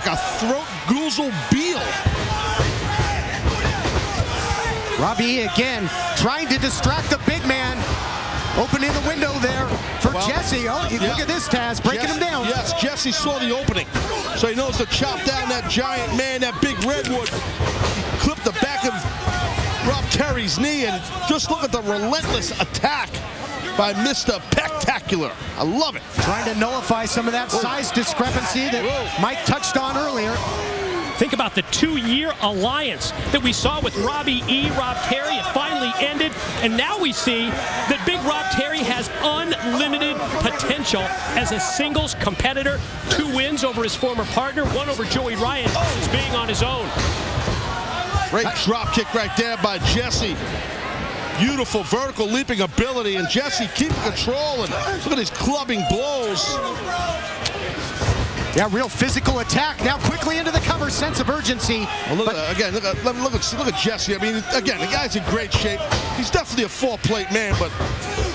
like a throat goozle Beal. Robbie again trying to distract the big man. Opening the window there for Jesse. Oh, look at this, Taz, breaking him down. Yes, Jesse saw the opening, so he knows to chop down that giant man, that big redwood. Clip the back of Rob Terry's knee, and just look at the relentless attack by Mr. Pectacular. I love it. Trying to nullify some of that size discrepancy that Mike touched on earlier. Think about the 2-year alliance that we saw with Robbie E., Rob Terry. It finally ended, and now we see that Big Rob Terry has unlimited potential as a singles competitor. 2 wins over his former partner, 1 over Joey Ryan, as being on his own. Great drop kick right there by Jesse. Beautiful vertical leaping ability, and Jesse keeping control, and look at his clubbing blows. Yeah, real physical attack. Now quickly into the cover, sense of urgency. Well, look at Jesse. I mean, again, the guy's in great shape. He's definitely a 4-plate man, but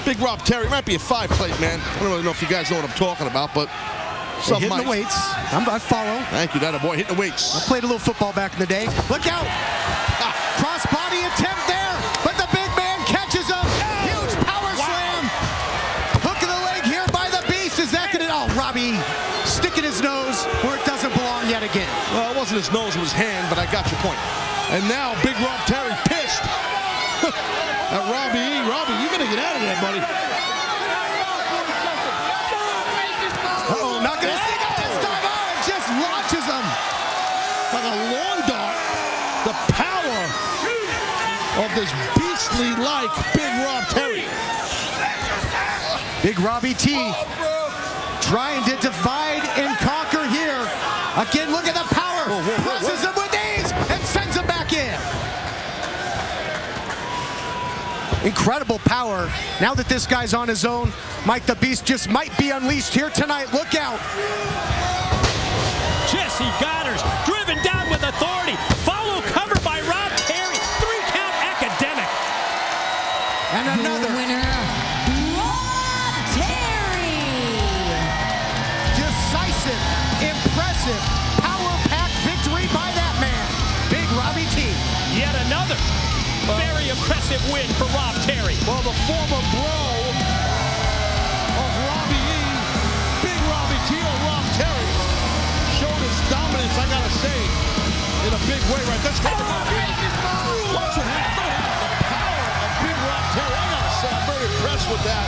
Big Rob Terry might be a 5-plate man. I don't really know if you guys know what I'm talking about, but some hitting might. The weights. I follow. Thank you, that boy. Hitting the weights. I played a little football back in the day. Look out! Cross body attempt there, but the big man catches him. Huge power slam. Hook of the leg here by the Beast. Is that gonna? Oh, Robbie. Sticking his nose where it doesn't belong yet again. Well, it wasn't his nose, it was his hand, but I got your point. And now Big Rob Terry pissed at Robbie E. Robbie, you gotta get out of there, buddy. Uh-oh, not gonna stick up this time. Oh, it just launches him. Like a lawn dart. The power of this beastly-like Big Rob Terry. Big Robbie T. Trying to divide and conquer here. Again, look at the power. Presses him with ease and sends him back in. Incredible power. Now that this guy's on his own, Mike the Beast just might be unleashed here tonight. Look out. Jesse Goddard's driven down with authority. Follow cover by Rob Terry. 3-count academic. And another. Winner. Impressive, power-packed victory by that man, Big Robbie T. Yet another very impressive win for Rob Terry. Well, the former bro of Robbie E., Big Robbie T. or Rob Terry, showed his dominance, I gotta say, in a big way, right? That's watch what happened. The power of Big Rob Terry, I gotta say, I'm very impressed with that.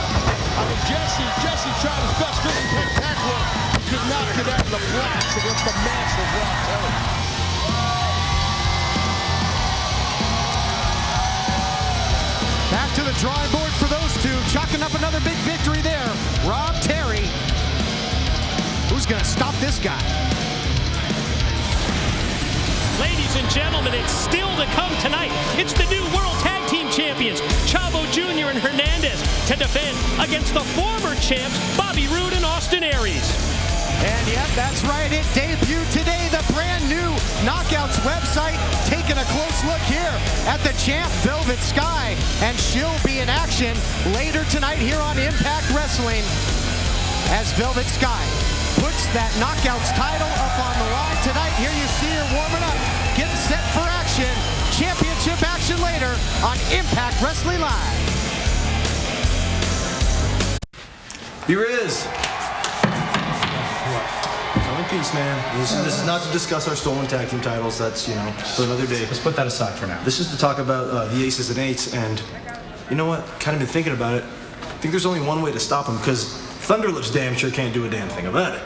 I mean, Jesse tried his best, really spectacular. Could not get out of the blocks against the massive Rob Terry. Back to the drawing board for those two, chalking up another big victory there. Rob Terry. Who's gonna stop this guy? Ladies and gentlemen, it's still to come tonight. It's the new World Tag Team Champions, Chavo Jr. and Hernandez, to defend against the former champs, Bobby Roode and Austin Aries. And yep, that's right, it debuted today, the brand new Knockouts website, taking a close look here at the champ, Velvet Sky, and she'll be in action later tonight here on Impact Wrestling as Velvet Sky puts that Knockouts title up on the line tonight. Here you see her warming up, getting set for action. Championship action later on Impact Wrestling Live. Here it is. One piece, man. This is not to discuss our stolen tag team titles. That's, for another day. Let's put that aside for now. This is to talk about the aces and eights, and you know what? Kind of been thinking about it. I think there's only one way to stop them, because Thunderlips damn sure can't do a damn thing about it.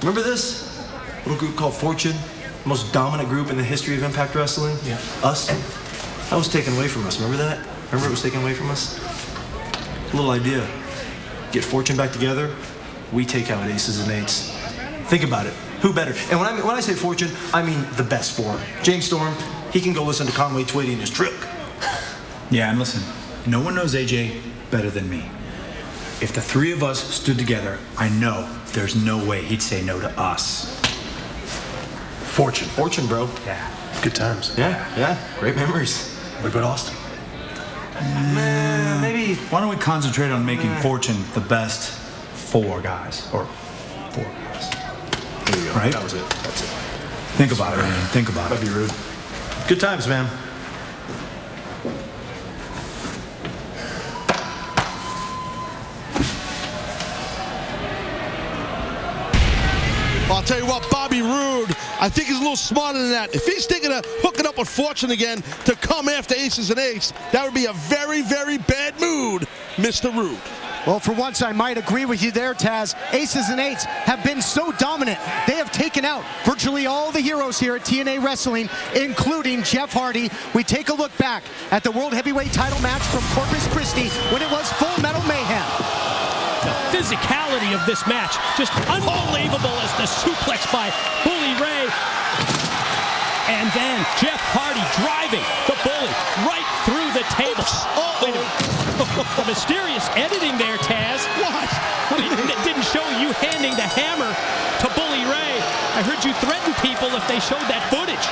Remember this little group called Fortune? Most dominant group in the history of Impact Wrestling? Yeah. Us? That was taken away from us. Remember that? Remember it was taken away from us? A little idea. Get Fortune back together, we take out aces and eights. Think about it. Who better? And when I say Fortune, I mean the best four. James Storm, he can go listen to Conway Twitty and his trick. Yeah, and listen, no one knows AJ better than me. If the three of us stood together, I know there's no way he'd say no to us. Fortune, bro. Yeah. Good times. Yeah. Great memories. What about Austin? Maybe. Why don't we concentrate on making Fortune the best 4 guys, or 4 guys? There you go. Right? That was it. That's it. Think about it, man. Think about it. That'd be rude. Good times, man. I'll tell you what, Bobby Roode, I think he's a little smarter than that. If he's thinking of hooking up with Fortune again to come after Aces and Eights, that would be a very, very bad mood, Mr. Roode. Well, for once, I might agree with you there, Taz. Aces and Eights have been so dominant. They have taken out virtually all the heroes here at TNA Wrestling, including Jeff Hardy. We take a look back at the World Heavyweight title match from Corpus Christi when it was Full Metal Mayhem. The physicality of this match, just unbelievable as the suplex by Bully Ray. And then Jeff Hardy driving the Bully right through the tables. Wait a minute. The mysterious editing there, Taz. What? It didn't show you handing the hammer to Bully Ray. I heard you threaten people if they showed that footage.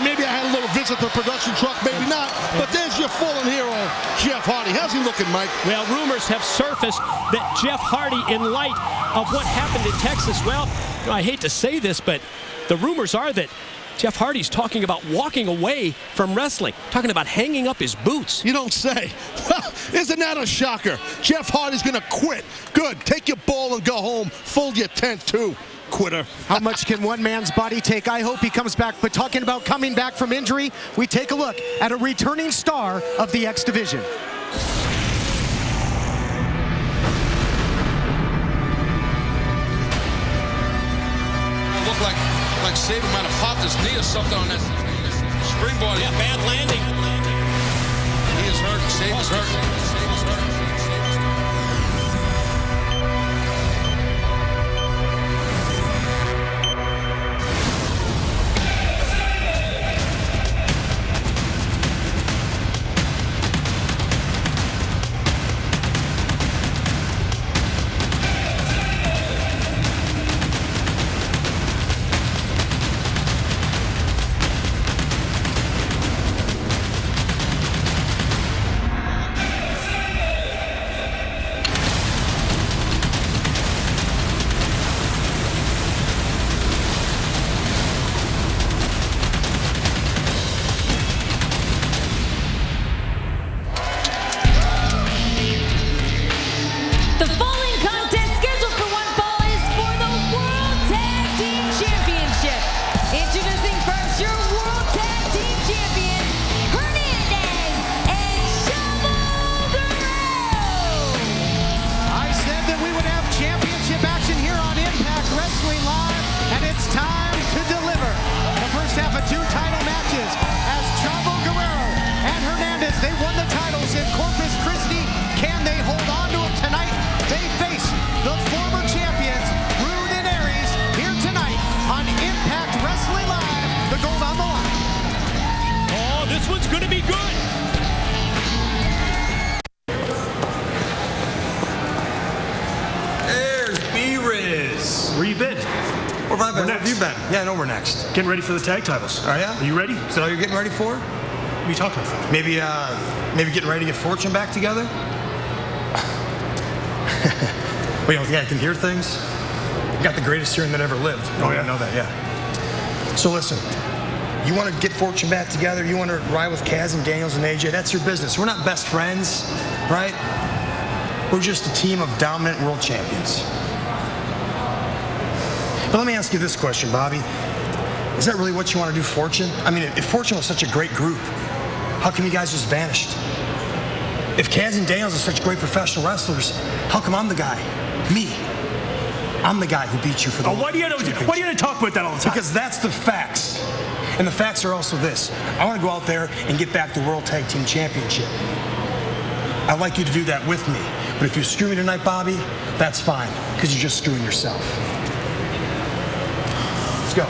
Maybe I had a little visit to the production truck, maybe not. But there's your fallen hero, Jeff Hardy. How's he looking, Mike? Well, rumors have surfaced that Jeff Hardy, in light of what happened in Texas, well, I hate to say this, but the rumors are that Jeff Hardy's talking about walking away from wrestling, talking about hanging up his boots. You don't say. Well, isn't that a shocker? Jeff Hardy's going to quit. Good. Take your ball and go home. Fold your tent, too. Quitter. How much can one man's body take? I hope he comes back. But talking about coming back from injury, we take a look at a returning star of the X Division. Looked like Saban might have popped his knee or something on that springboard. Yeah, bad landing. He is hurt. Saban's hurt. This one's going to be good. There's B-Riz. Where you been? Where have I been? Where have you been? Yeah, I know we're next. Getting ready for the tag titles. Oh, yeah? Are you ready? Is that all you're getting ready for? What are you talking about? Maybe getting ready to get Fortune back together? Wait, yeah, I can hear things? You got the greatest hearing that ever lived. Oh, yeah? I know that, yeah. So listen, you want to get Fortune back together, you want to ride with Kaz and Daniels and AJ, that's your business. We're not best friends, right? We're just a team of dominant world champions. But let me ask you this question, Bobby. Is that really what you want to do, Fortune? I mean, if Fortune was such a great group, how come you guys just vanished? If Kaz and Daniels are such great professional wrestlers, how come I'm the guy? Me. I'm the guy who beat you for the why do you talk about that all the time? Because that's the facts. And the facts are also this. I want to go out there and get back the World Tag Team Championship. I'd like you to do that with me. But if you screw me tonight, Bobby, that's fine, because you're just screwing yourself. Let's go.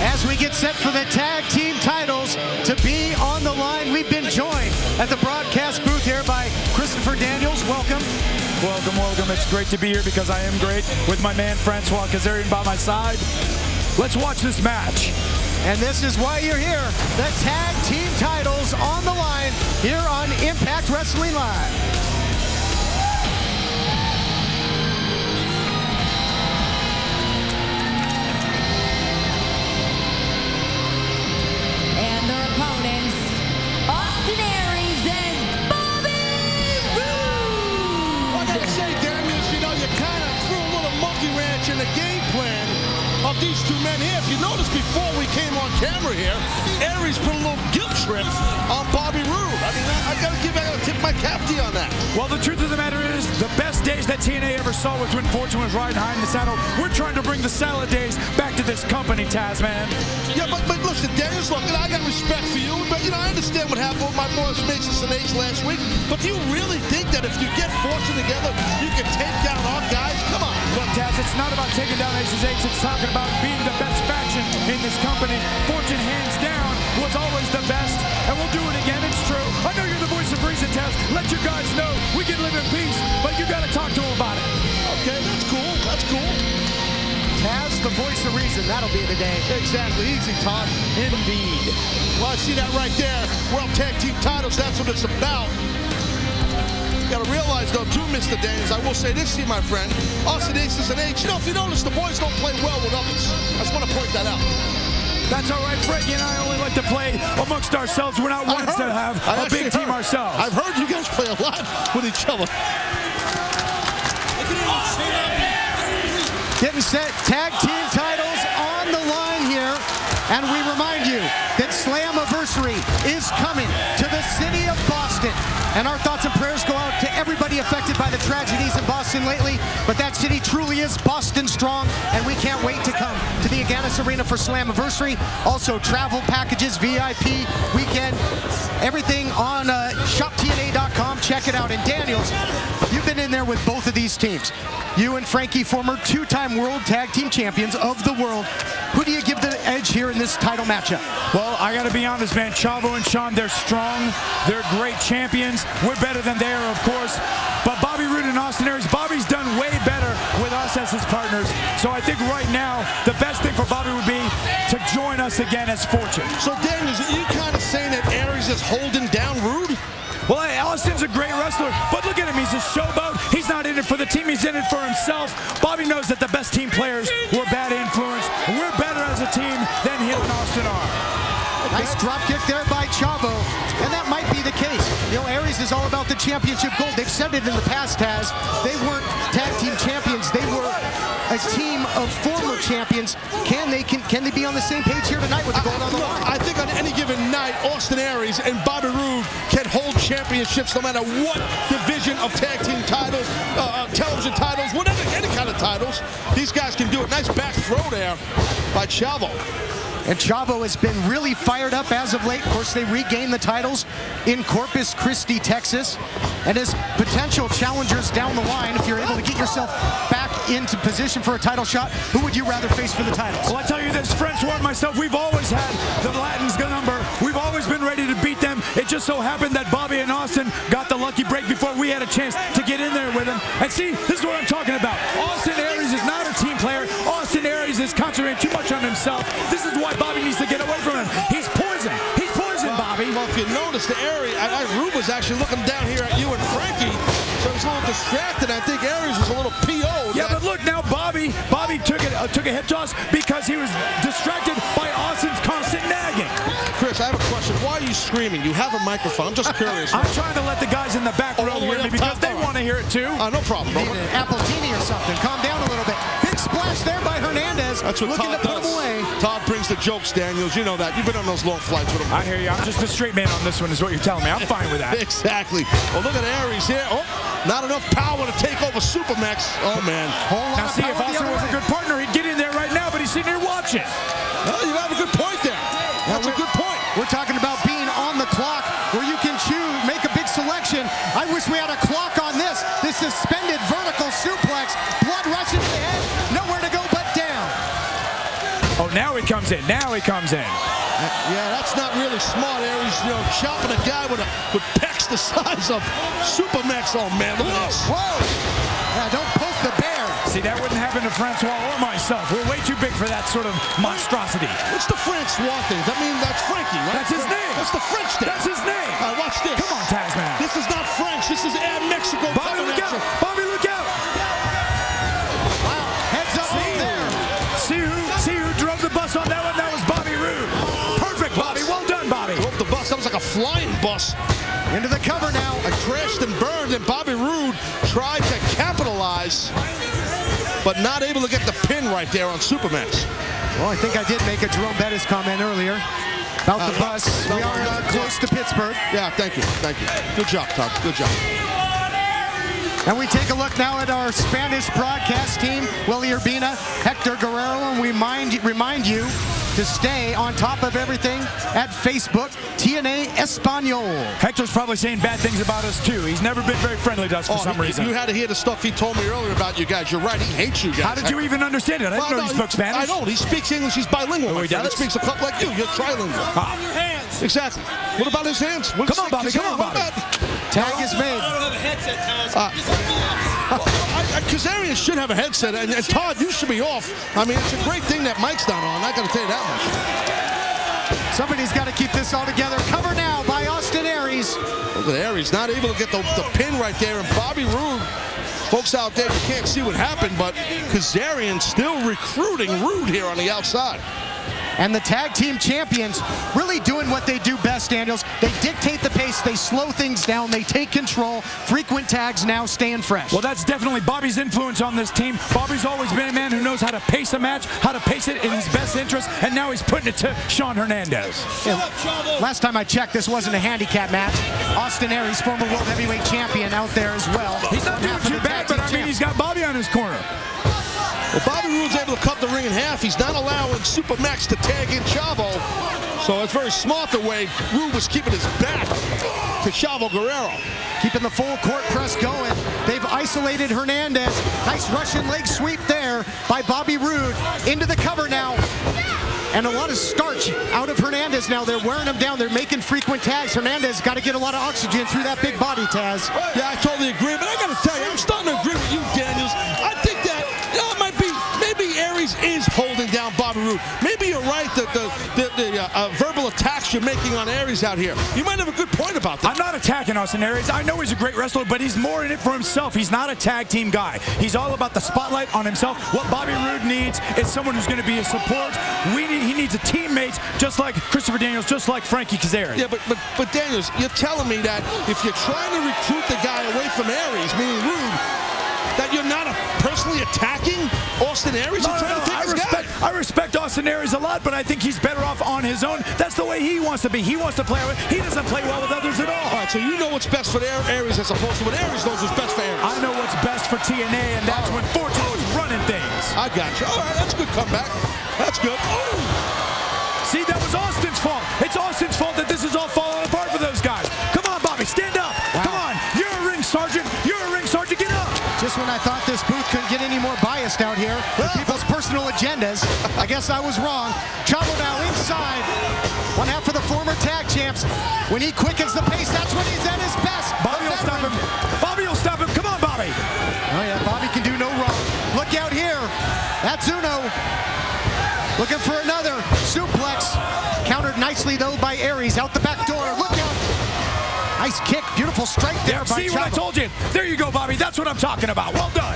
As we get set for the tag team titles to be on the line, we've been joined at the broadcast booth here by Christopher Daniels. Welcome. Welcome, welcome. It's great to be here because I am great with my man Francois Kazarian by my side. Let's watch this match. And this is why you're here. The tag team titles on the line here on Impact Wrestling Live. of these two men here. If you notice before we came on camera here, Aries put a little guilt trip on Bobby Roode. I mean, I gotta tip my cap to you on that. Well, the truth of the matter is, the best days that TNA ever saw was when Fortune was riding high in the saddle. We're trying to bring the salad days back to this company, Taz, man. Yeah, but listen, Daniels, look, I got respect for you, but I understand what happened with my boys Mason and H last week. But do you really think that if you get Fortune together, you can take down our guys? Come on. Look, Taz, it's not about taking down Aces H. It's talking about being the best faction in this company. Fortune, hands down, was always the best, and we'll do it again. It's true. I know you're the voice of reason, Taz. Let your guys know we can live in peace, but you got to talk to them about it. Okay, that's cool. That's cool. Taz, the voice of reason. That'll be the day. Exactly. Easy, Todd. Indeed. Well, I see that right there. World Tag Team titles, that's what it's about. You gotta realize, though, too, Mr. Daniels, I will say this to you, my friend. Us at Aces and H, if you notice, the boys don't play well with others. I just want to point that out. That's all right, Frankie and I only like to play amongst ourselves. We're not ones to have a big team ourselves. I've heard you guys play a lot with each other. Getting set, tag team titles on the line here. And we remind you that Slammiversary is coming to the city of Boston. And our thoughts and prayers go out to everybody affected by the tragedies in Boston lately. But that city truly is Boston strong, and we can't wait to come to the Agganis Arena for Slammiversary. Also, travel packages, VIP, weekend, everything on shoptna.com. Check it out. And Daniels, you've been in there with both of these teams. You and Frankie, former two-time World Tag Team Champions of the world. Who do you give the edge here in this title matchup? Well, I got to be honest, man. Chavo and Sean, they're strong. They're great champions. We're better than they are, of course. But Bobby Roode and Austin Aries, Bobby's done way better with us as his partners. So I think right now, the best thing for Bobby would be to join us again as Fortune. So, Daniels, are you kind of saying that Aries is holding down Roode? Well, hey, Austin's a great wrestler, but look at him. He's a showboat. He's not in it for the team. He's in it for himself. Bobby knows that the best team players were bad influence. We're better as a team than him and Austin are. Nice drop kick there by Chavo, and that might be the case. Aries is all about the championship gold. They've said it in the past, Taz. They weren't tag team champions. They were a team of former champions. Can they be on the same page here tonight with the gold on the line? I think on any given night, Austin Aries and Bobby Roode can hold championships no matter what division of tag team titles, television titles, whatever, any kind of titles. These guys can do it. Nice back throw there by Chavo. And Chavo has been really fired up as of late. Of course, they regained the titles in Corpus Christi, Texas. And as potential challengers down the line, if you're able to get yourself back into position for a title shot, who would you rather face for the titles? Well, I tell you this, Francois and myself, we've always had the Latins number. We've always been ready to beat them. It just so happened that Bobby and Austin got the lucky break before we had a chance to get in there with them. And see, this is what I'm talking about. Austin Aries is not a team player. Austin Aries is concentrating too much on himself. This is why Bobby needs to get away from him. He's poison. He's poison, Bobby. Well, if you notice, the Aries, Roode was actually looking down here at you and Frankie, so he's a little distracted. I think Aries was a little PO'd. Yeah, but look now, Bobby took a hip toss because he was distracted by Austin's constant nagging. Chris, I have a question. Why are you screaming? You have a microphone. I'm just curious. I'm trying to let the guys in the back row hear me because they want to hear it too. No problem. Need an Appletini or something. Calm down a little bit. Big splash there by Hernandez. That's what looking Todd to put does. him away. Todd brings the jokes, Daniels. You know that. You've been on those long flights with him. I hear you. I'm just a straight man on this one is what you're telling me. I'm fine with that. Exactly. Well, look at Aries here. Oh, not enough power to take over Supermax. Oh, man. Now, see, if Austin was a good partner, he'd get in there right now, but he's sitting here watching. Well, you have a good point there. That's a good point. We're talking about being on the clock where you can choose, make a big selection. I wish we had a clock on this. This suspended vertical suplex. Blood rushing to the head. Nowhere to go but down. Oh, now he comes in. Now he comes in. Yeah, that's not really smart, Aries. Chopping a guy with pecs the size of Supermax. Oh, man, look at this. Whoa. Yeah, don't poke the bear. See, that wouldn't happen to Francois or myself. We're way too big for that sort of monstrosity. What's the Francois thing? I mean, that's Frankie, right? That's his name. That's the French thing. That's his name. All right, watch this. Come on, Tasman. This is not French. This is Air Mexico. Bobby, look out. Bobby, look out. Wow, heads up there. See who drove the bus on that one? That was Bobby Roode. Perfect, Bobby. Well done, Bobby. Drove the bus. That was like a flying bus. Into the cover now. I crashed and burned, and Bobby Roode tried to capitalize. but not able to get the pin right there on Supermax. Well, I think I did make a Jerome Bettis comment earlier about the bus. We are close to Pittsburgh. Yeah, thank you. Good job, Todd. Good job. And we take a look now at our Spanish broadcast team, Willie Urbina, Hector Guerrero, and we remind you to stay on top of everything at Facebook, TNA Espanol. Hector's probably saying bad things about us, too. He's never been very friendly to us for some reason. You had to hear the stuff he told me earlier about you guys. You're right. He hates you guys. How did you even understand it? I didn't know he spoke Spanish. I don't. He speaks English. He's bilingual. Oh, he does? He speaks a couple like you. You're trilingual. Exactly. What about his hands? Come on, Bobby. Come on, Bobby. Tag is made. Kazarian should have a headset, and Todd, you should be off. I mean, it's a great thing that Mike's not on. I got to tell you that much. Somebody's got to keep this all together. Cover now by Austin Aries. Look at Aries, not able to get the pin right there, and Bobby Roode. Folks out there, you can't see what happened, but Kazarian still recruiting Roode here on the outside. And the tag team champions really doing what they do best, Daniels. They dictate the pace, they slow things down, they take control. Frequent tags now staying fresh. Well, that's definitely Bobby's influence on this team. Bobby's always been a man who knows how to pace a match, how to pace it in his best interest, and now he's putting it to Sean Hernandez. Yeah, last time I checked, this wasn't a handicap match. Austin Aries, former world heavyweight champion, out there as well. He's not doing too bad, but I mean, he's got Bobby on his corner. Well, Bobby Roode's able to cut the ring in half. He's not allowing Supermax to tag in Chavo. So it's very smart the way Roode was keeping his back to Chavo Guerrero. Keeping the full court press going. They've isolated Hernandez. Nice Russian leg sweep there by Bobby Roode. Into the cover now. And a lot of starch out of Hernandez now. They're wearing him down. They're making frequent tags. Hernandez got to get a lot of oxygen through that big body, Taz. Yeah, I totally agree. But I got to tell you, I'm starting to agree with you, Daniels. I think that it might be, maybe Aries is holding down Bobby Roode. Maybe you're right that the verbal attacks you're making on Aries out here. You might have a good point about that. I'm not attacking Austin Aries. I know he's a great wrestler, but he's more in it for himself. He's not a tag team guy. He's all about the spotlight on himself. What Bobby Roode needs is someone who's going to be a support. He needs a teammate just like Christopher Daniels, just like Frankie Kazarian. Yeah, but Daniels, you're telling me that if you're trying to recruit the guy away from Aries, meaning Roode, that you're not personally attacking Austin Aries? No, I respect Austin Aries a lot, but I think he's better off on his own. That's the way he wants to be. He wants to play. He doesn't play well with others at all. All right, so you know what's best for Aries as opposed to what Aries knows is best for Aries. I know what's best for TNA, and that's when Fortune is running things. I got you. All right, that's a good comeback. That's good. Oh. See, that was Austin's fault. It's Austin's fault that this is all falling apart for those guys. Come on, Bobby, stand up. Wow. Come on. You're a ring sergeant. You're a ring sergeant. Get up. Just when I thought this booth couldn't get any more biased out here with people's personal agendas, I guess I was wrong. Chavo now inside. One half of the former tag champs. When he quickens the pace, that's when he's at his best. Bobby will stop him. Bobby will stop him. Come on, Bobby. Oh, yeah, Bobby can do no wrong. Look out here. That's Uno. Looking for another suplex. Countered nicely, though, by Aries. Out the back door. Look out. Nice kick. Beautiful strike there by See Chavo. what I told you? There you go, Bobby. That's what I'm talking about. Well done.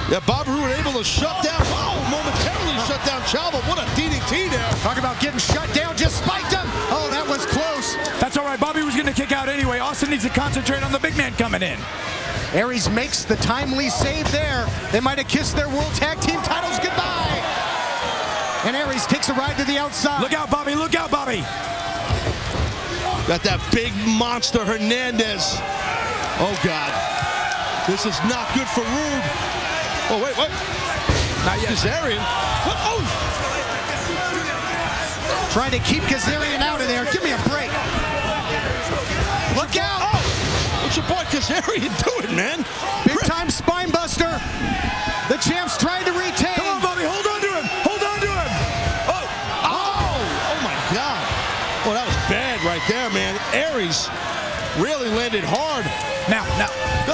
Yeah, Bobby Roode able to shut down. Oh, momentarily shut down Chavo. What a DDT there. Talk about getting shut down. Just spiked him. Oh, that was close. That's all right. Bobby was going to kick out anyway. Austin needs to concentrate on the big man coming in. Aries makes the timely save there. They might have kissed their World Tag Team titles goodbye. And Aries takes a ride to the outside. Look out, Bobby. Look out, Bobby. Got that big monster Hernandez. Oh, God. This is not good for Roode. Oh, wait, what? Not yet. Kazarian. What? Oh! Trying to keep Kazarian out of there. Give me a break. Look out. Oh! What's your boy Kazarian doing, man? Big time spine buster. The champ's trying to retain. Come on, Bobby. Hold on to him. Hold on to him. Oh! Oh, my God. Oh, that was bad right there, man. Aries really landed hard. Now.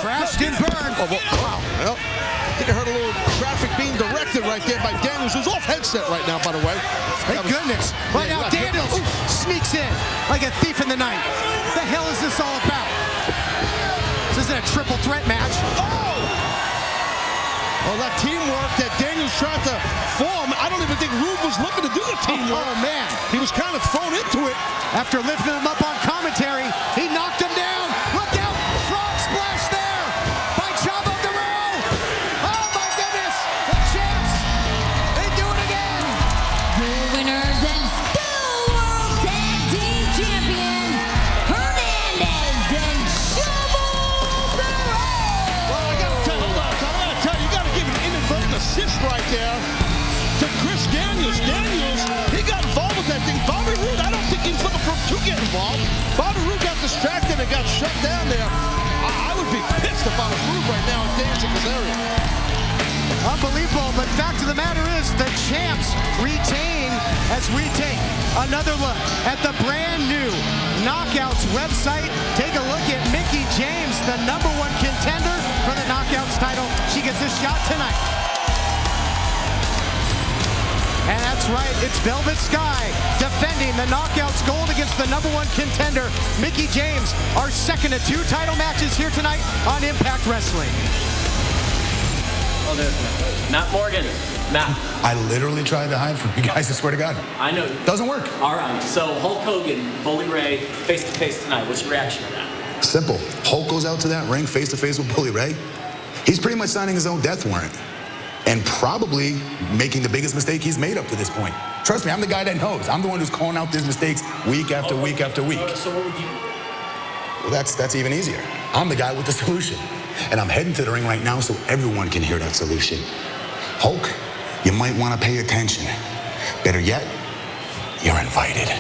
Crashed and burned. Oh, wow. Well, I think I heard a little traffic being directed right there by Daniels, who's off headset right now, by the way. Thank goodness. Right now, Daniels sneaks in like a thief in the night. What the hell is this all about? This isn't a triple threat match. Oh, that teamwork that Daniels tried to form, I don't even think Roode was looking to do the teamwork. Oh, man. He was kind of thrown into it. After lifting him up on commentary, he knocked him down. Look out. Frog splash there by Chavo Guerrero. Oh, my goodness. The assist right there to Chris Daniels. Daniels, he got involved with that thing. Bobby Roode, I don't think he's looking for him to get involved. Bobby Roode got distracted and got shut down there. I would be pissed if I was Roode right now in Daniels' area. Unbelievable, but fact of the matter is the champs retain as we take another look at the brand new Knockouts website. Take a look at Mickie James, the #1 contender for the Knockouts title. She gets a shot tonight. And that's right, it's Velvet Sky defending the Knockouts gold against the #1 contender, Mickie James. Our second of 2 title matches here tonight on Impact Wrestling. Oh, there's Matt Morgan. Matt. I literally tried to hide from you guys, I swear to God. I know. Doesn't work. All right, so Hulk Hogan, Bully Ray, face-to-face tonight. What's your reaction to that? Simple. Hulk goes out to that ring face-to-face with Bully Ray. He's pretty much signing his own death warrant. And probably making the biggest mistake he's made up to this point. Trust me, I'm the guy that knows. I'm the one who's calling out these mistakes week after week after week. So what would you do? Well, that's even easier. I'm the guy with the solution. And I'm heading to the ring right now so everyone can hear that solution. Hulk, you might want to pay attention. Better yet, you're invited.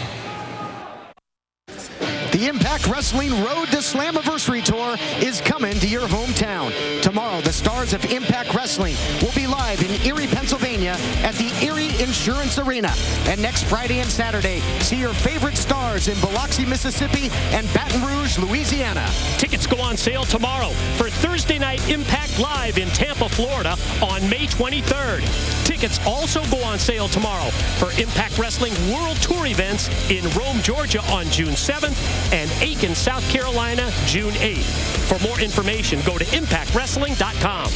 The Impact Wrestling Road to Slammiversary Tour is coming to your hometown. Tomorrow, the stars of Impact Wrestling will be live in Erie, Pennsylvania at the Erie Insurance Arena. And next Friday and Saturday, see your favorite stars in Biloxi, Mississippi and Baton Rouge, Louisiana. Tickets go on sale tomorrow for Thursday Night Impact Live in Tampa, Florida on May 23rd. Tickets also go on sale tomorrow for Impact Wrestling World Tour events in Rome, Georgia on June 7th and Aiken, South Carolina, June 8th. For more information, go to ImpactWrestling.com.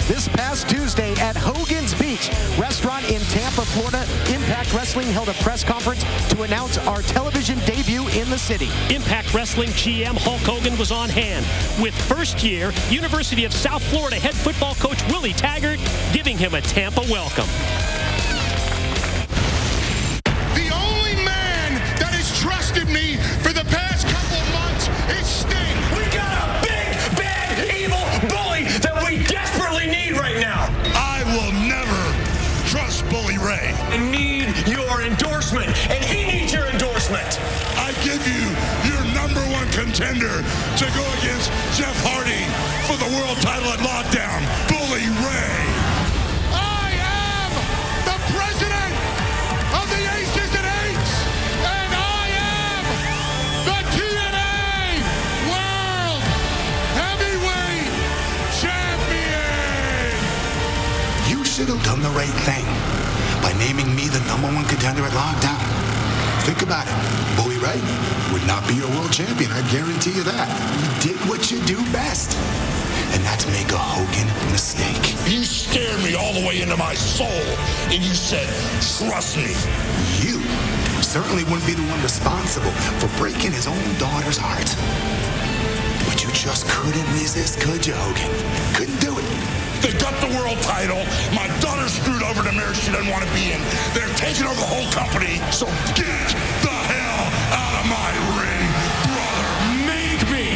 This past Tuesday at Hogan's Beach Restaurant in Tampa, Florida, Impact Wrestling held a press conference to announce our television debut in the city. Impact Wrestling GM Hulk Hogan was on hand with first-year University of South Florida head football coach Willie Taggart giving him a Tampa welcome. Trusted me for the past couple of months is Sting. We got a big, bad, evil bully that we desperately need right now. I will never trust Bully Ray. I need your endorsement, and he needs your endorsement. I give you your #1 contender to go against Jeff Hardy for the world title at Lockdown, Bully Ray. I am the president of the Aces and Eights, and I am the TNA World Heavyweight Champion. You should have done the right thing by naming me the #1 contender at Lockdown. Think about it. Bully Ray would not be your world champion, I guarantee you that. You did what you do best, and that's make a Hogan mistake. You scared me all the way into my soul, and you said, trust me. You certainly wouldn't be the one responsible for breaking his own daughter's heart. But you just couldn't resist, could you, Hogan? Couldn't do it. They got the world title. My daughter screwed over the marriage she doesn't want to be in. They're taking over the whole company. So get the hell out of my ring, brother. Make me,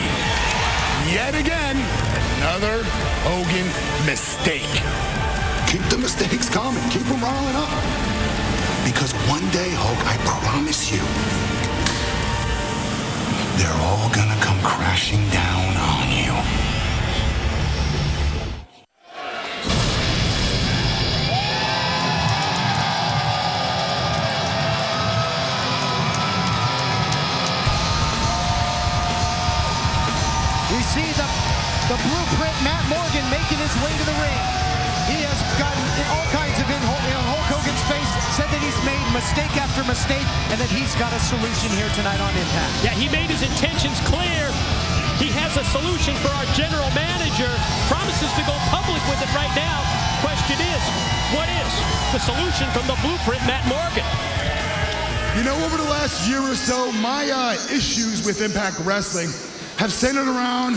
yet again, another Hogan mistake. Keep the mistakes coming. Keep them rolling up. Because one day, Hulk, I promise you, they're all gonna come crashing down on you. We see the blueprint Matt Morgan making his way to the ring. He has gotten all kinds of in Hulk Hogan's face, said that he's made mistake after mistake, and that he's got a solution here tonight on Impact. Yeah, he made his intentions clear. He has a solution for our general manager. Promises to go public with it right now. Question is, what is the solution from the blueprint Matt Morgan? You know, over the last year or so, my issues with Impact Wrestling have centered around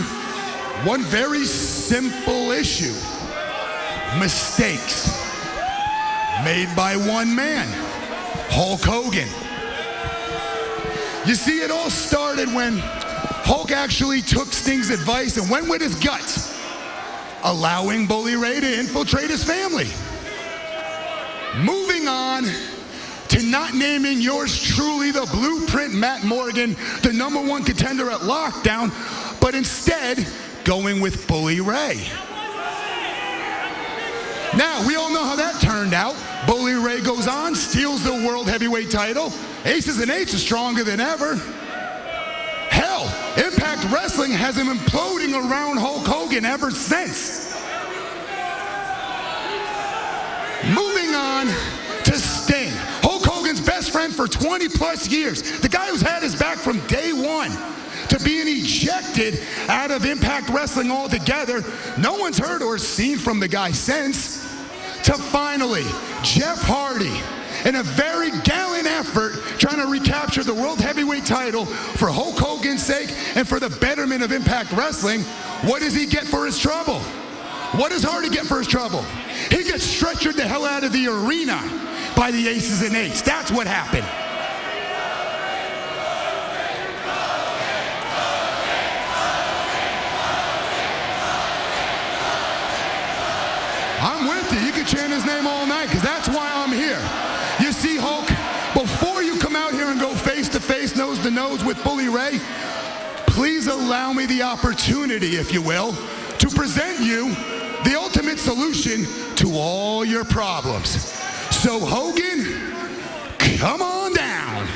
one very simple issue. Mistakes made by one man, Hulk Hogan. You see, it all started when Hulk actually took Sting's advice and went with his gut allowing Bully Ray to infiltrate his family. Moving on to not naming yours truly, the Blueprint Matt Morgan, the #1 contender at Lockdown, but instead going with Bully Ray. Now, we all know how that turned out. Bully Ray goes on, steals the World Heavyweight title. Aces and Eights are stronger than ever. Hell, Impact Wrestling has him imploding around Hulk Hogan ever since. Moving on to Sting, Hulk Hogan's best friend for 20 plus years. The guy who's had his back from day one. To being ejected out of Impact Wrestling altogether. No one's heard or seen from the guy since. To finally, Jeff Hardy, in a very gallant effort, trying to recapture the World Heavyweight title for Hulk Hogan's sake and for the betterment of Impact Wrestling. What does he get for his trouble? What does Hardy get for his trouble? He gets stretchered the hell out of the arena by the Aces and Eights. That's what happened. I'm with you. You can chant his name all night because that's why I'm here. You see, Hulk, before you come out here and go face-to-face, nose-to-nose with Bully Ray, please allow me the opportunity, if you will, to present you the ultimate solution to all your problems. So, Hogan, come on down.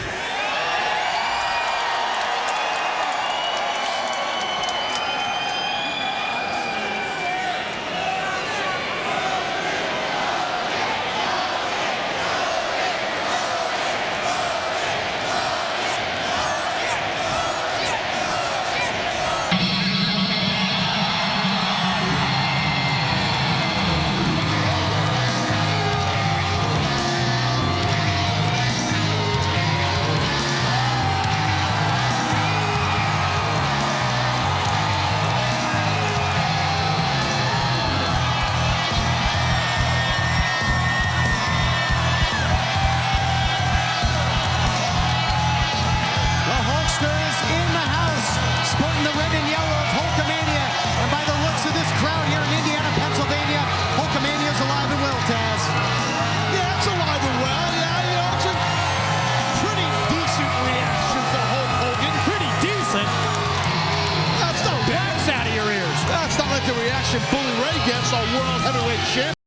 Bully Ray gets a World Heavyweight Champion.